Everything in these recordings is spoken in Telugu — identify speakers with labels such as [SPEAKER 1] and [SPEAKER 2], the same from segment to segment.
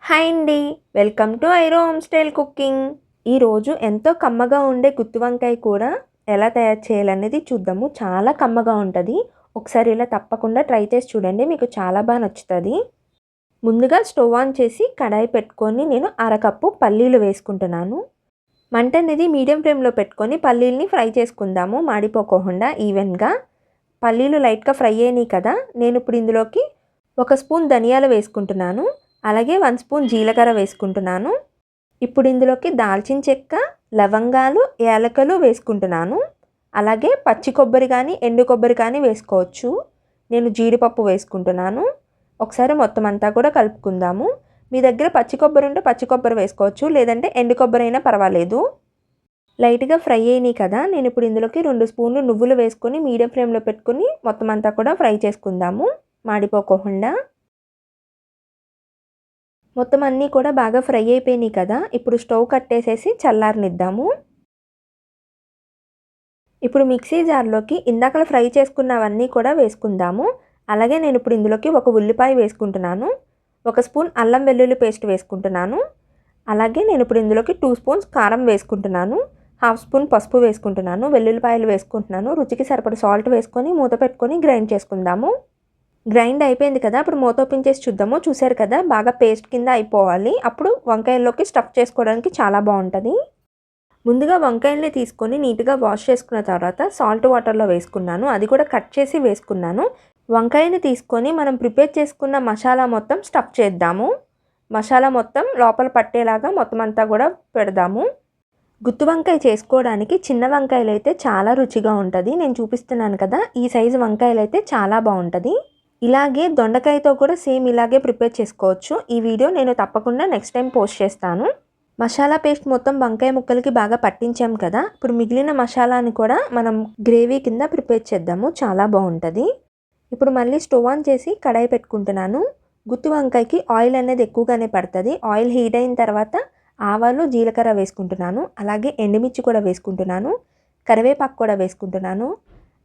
[SPEAKER 1] హాయ్ అండి. వెల్కమ్ టు ఐరో హోమ్ స్టైల్ కుకింగ్. ఈరోజు ఎంతో కమ్మగా ఉండే గుత్తి వంకాయ కూర ఎలా తయారు చేయాలనేది చూద్దాము. చాలా కమ్మగా ఉంటుంది. ఒకసారి ఇలా తప్పకుండా ట్రై చేసి చూడండి, మీకు చాలా బాగా నచ్చుతుంది. ముందుగా స్టవ్ ఆన్ చేసి కడాయి పెట్టుకొని నేను అరకప్పు పల్లీలు వేసుకుంటున్నాను. మంట అనేది మీడియం ఫ్లేమ్లో పెట్టుకొని పల్లీలని ఫ్రై చేసుకుందాము, మాడిపోకుండా ఈవెన్గా. పల్లీలు లైట్గా ఫ్రై అయినాయి కదా, నేను ఇప్పుడు ఇందులోకి 1 స్పూన్ ధనియాలు వేసుకుంటున్నాను. అలాగే 1 స్పూన్ జీలకర్ర వేసుకుంటున్నాను. ఇప్పుడు ఇందులోకి దాల్చిన చెక్క, లవంగాలు, యాలకులు వేసుకుంటున్నాను. అలాగే పచ్చి కొబ్బరి కానీ ఎండు కొబ్బరి కానీ వేసుకోవచ్చు. నేను జీడిపప్పు వేసుకుంటున్నాను. ఒకసారి మొత్తం అంతా కూడా కలుపుకుందాము. మీ దగ్గర పచ్చి కొబ్బరి ఉంటే పచ్చి కొబ్బరి వేసుకోవచ్చు, లేదంటే ఎండు కొబ్బరి అయినా పర్వాలేదు. లైట్గా ఫ్రై అయినాయి కదా, నేను ఇప్పుడు ఇందులోకి 2 స్పూన్లు నువ్వులు వేసుకొని మీడియం ఫ్లేమ్లో పెట్టుకొని మొత్తం అంతా కూడా ఫ్రై చేసుకుందాము, మాడిపోకుండా. మొత్తం అన్నీ కూడా బాగా ఫ్రై అయిపోయినాయి కదా, ఇప్పుడు స్టవ్ కట్టేసేసి చల్లారనిద్దాము. ఇప్పుడు మిక్సీ జార్లోకి ఇందాక ఫ్రై చేసుకున్నవన్నీ కూడా వేసుకుందాము. అలాగే నేను ఇప్పుడు ఇందులోకి 1 ఉల్లిపాయ వేసుకుంటున్నాను. 1 స్పూన్ అల్లం వెల్లుల్లి పేస్ట్ వేసుకుంటున్నాను. అలాగే నేను ఇప్పుడు ఇందులోకి 2 స్పూన్స్ కారం వేసుకుంటున్నాను. 1/2 స్పూన్ పసుపు వేసుకుంటున్నాను. వెల్లుల్లిపాయలు వేసుకుంటున్నాను. రుచికి సరిపడ సాల్ట్ వేసుకొని మూత పెట్టుకొని గ్రైండ్ చేసుకుందాము. గ్రైండ్ అయిపోయింది కదా, ఇప్పుడు మూత ఓపెన్ చేసి చూద్దాము. చూసారు కదా, బాగా పేస్ట్ కింద అయిపోవాలి. అప్పుడు వంకాయల్లోకి స్టఫ్ చేసుకోవడానికి చాలా బాగుంటుంది. ముందుగా వంకాయల్ని తీసుకొని నీట్గా వాష్ చేసుకున్న తర్వాత సాల్ట్ వాటర్లో వేసుకున్నాను. అది కూడా కట్ చేసి వేసుకున్నాను. వంకాయని తీసుకొని మనం ప్రిపేర్ చేసుకున్న మసాలా మొత్తం స్టఫ్ చేద్దాము. మసాలా మొత్తం లోపల పట్టేలాగా మొత్తం అంతా కూడా పెడదాము. గుత్తి వంకాయ చేసుకోవడానికి చిన్న వంకాయలు అయితే చాలా రుచిగా ఉంటుంది. నేను చూపిస్తున్నాను కదా, ఈ సైజు వంకాయలు అయితే చాలా బాగుంటుంది. ఇలాగే దొండకాయతో కూడా సేమ్ ఇలాగే ప్రిపేర్ చేసుకోవచ్చు. ఈ వీడియో నేను తప్పకుండా నెక్స్ట్ టైం పోస్ట్ చేస్తాను. మసాలా పేస్ట్ మొత్తం వంకాయ ముక్కలకి బాగా పట్టించాం కదా, ఇప్పుడు మిగిలిన మసాలాని కూడా మనం గ్రేవీ కింద ప్రిపేర్ చేద్దాము, చాలా బాగుంటుంది. ఇప్పుడు మళ్ళీ స్టవ్ ఆన్ చేసి కడాయి పెట్టుకుంటున్నాను. గుత్తి వంకాయకి ఆయిల్ అనేది ఎక్కువగానే పడుతుంది. ఆయిల్ హీట్ అయిన తర్వాత ఆవాలు, జీలకర్ర వేసుకుంటున్నాను. అలాగే ఎండుమిర్చి కూడా వేసుకుంటున్నాను. కరివేపాకు కూడా వేసుకుంటున్నాను.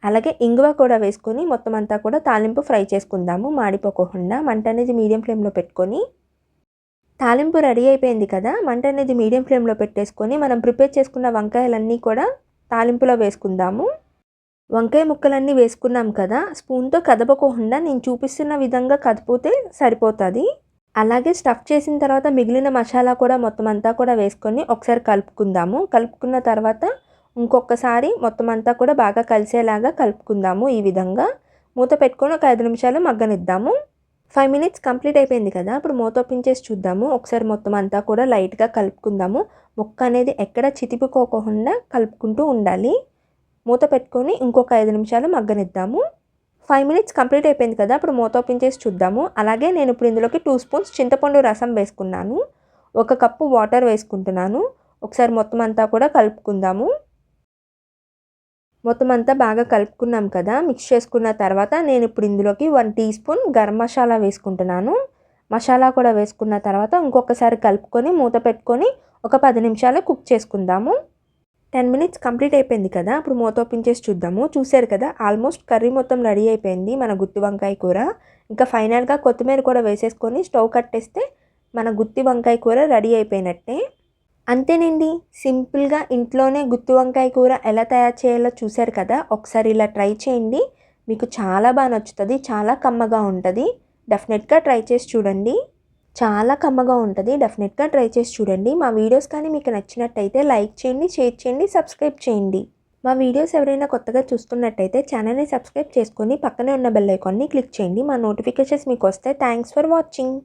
[SPEAKER 1] అలాగే ఇంగువ కూడా వేసుకొని మొత్తం అంతా కూడా తాలింపు ఫ్రై చేసుకుందాము, మాడిపోకుండా. మంట అనేది మీడియం ఫ్లేమ్లో పెట్టుకొని. తాలింపు రెడీ అయిపోయింది కదా, మంట అనేది మీడియం ఫ్లేమ్లో పెట్టేసుకొని మనం ప్రిపేర్ చేసుకున్న వంకాయలన్నీ కూడా తాలింపులో వేసుకుందాము. వంకాయ ముక్కలన్నీ వేసుకున్నాం కదా, స్పూన్తో కదపకుండా నేను చూపిస్తున్న విధంగా కదిపితే సరిపోతుంది. అలాగే స్టఫ్ చేసిన తర్వాత మిగిలిన మసాలా కూడా మొత్తం అంతా కూడా వేసుకొని ఒకసారి కలుపుకుందాము. కలుపుకున్న తర్వాత ఇంకొకసారి మొత్తం అంతా కూడా బాగా కలిసేలాగా కలుపుకుందాము. ఈ విధంగా మూత పెట్టుకొని ఒక 5 నిమిషాలు మగ్గనిద్దాము. 5 మినిట్స్ కంప్లీట్ అయిపోయింది కదా, ఇప్పుడు మూత ఓపెన్ చేసి చూద్దాము. ఒకసారి మొత్తం అంతా కూడా లైట్గా కలుపుకుందాము. ముక్క అనేది ఎక్కడ చితిపుకోకుండా కలుపుకుంటూ ఉండాలి. మూత పెట్టుకొని ఇంకొక 5 నిమిషాలు మగ్గనిద్దాము. 5 మినిట్స్ కంప్లీట్ అయిపోయింది కదా, ఇప్పుడు మూత ఓపెన్ చేసి చూద్దాము. అలాగే నేను ఇప్పుడు ఇందులోకి 2 స్పూన్స్ చింతపండు రసం వేసుకున్నాను. 1 కప్పు వాటర్ వేసుకుంటున్నాను. ఒకసారి మొత్తం అంతా కూడా కలుపుకుందాము. మొత్తం అంతా బాగా కలుపుకున్నాం కదా, మిక్స్ చేసుకున్న తర్వాత నేను ఇప్పుడు ఇందులోకి 1 టీ స్పూన్ గరం మసాలా వేసుకుంటున్నాను. మసాలా కూడా వేసుకున్న తర్వాత ఇంకొకసారి కలుపుకొని మూత పెట్టుకొని ఒక 10 నిమిషాలు కుక్ చేసుకుందాము. 10 మినిట్స్ కంప్లీట్ అయిపోయింది కదా, ఇప్పుడు మూత ఓపెన్ చేసి చూద్దాము. చూసారు కదా, ఆల్మోస్ట్ కర్రీ మొత్తం రెడీ అయిపోయింది మన గుత్తి వంకాయ కూర. ఇంకా ఫైనల్గా కొత్తిమీర కూడా వేసేసుకొని స్టవ్ కట్టేస్తే మన గుత్తి వంకాయ కూర రెడీ అయిపోయినట్టే. అంతేనండి, సింపుల్గా ఇంట్లోనే గుత్తి వంకాయ కూర ఎలా తయారు చేయాలో చూశారు కదా. ఒకసారి ఇలా ట్రై చేయండి, మీకు చాలా బాగా నచ్చుతుంది. చాలా కమ్మగా ఉంటుంది. డెఫినెట్గా ట్రై చేసి చూడండి. చాలా కమ్మగా ఉంటుంది. డెఫినెట్గా ట్రై చేసి చూడండి. మా వీడియోస్ కానీ మీకు నచ్చినట్టయితే లైక్ చేయండి, షేర్ చేయండి, సబ్స్క్రైబ్ చేయండి. మా వీడియోస్ ఎవరైనా కొత్తగా చూస్తున్నట్టయితే ఛానల్ని సబ్స్క్రైబ్ చేసుకొని పక్కనే ఉన్న బెల్ ఐకాన్ని క్లిక్ చేయండి. మా నోటిఫికేషన్స్ మీకు వస్తాయి. Thanks for watching.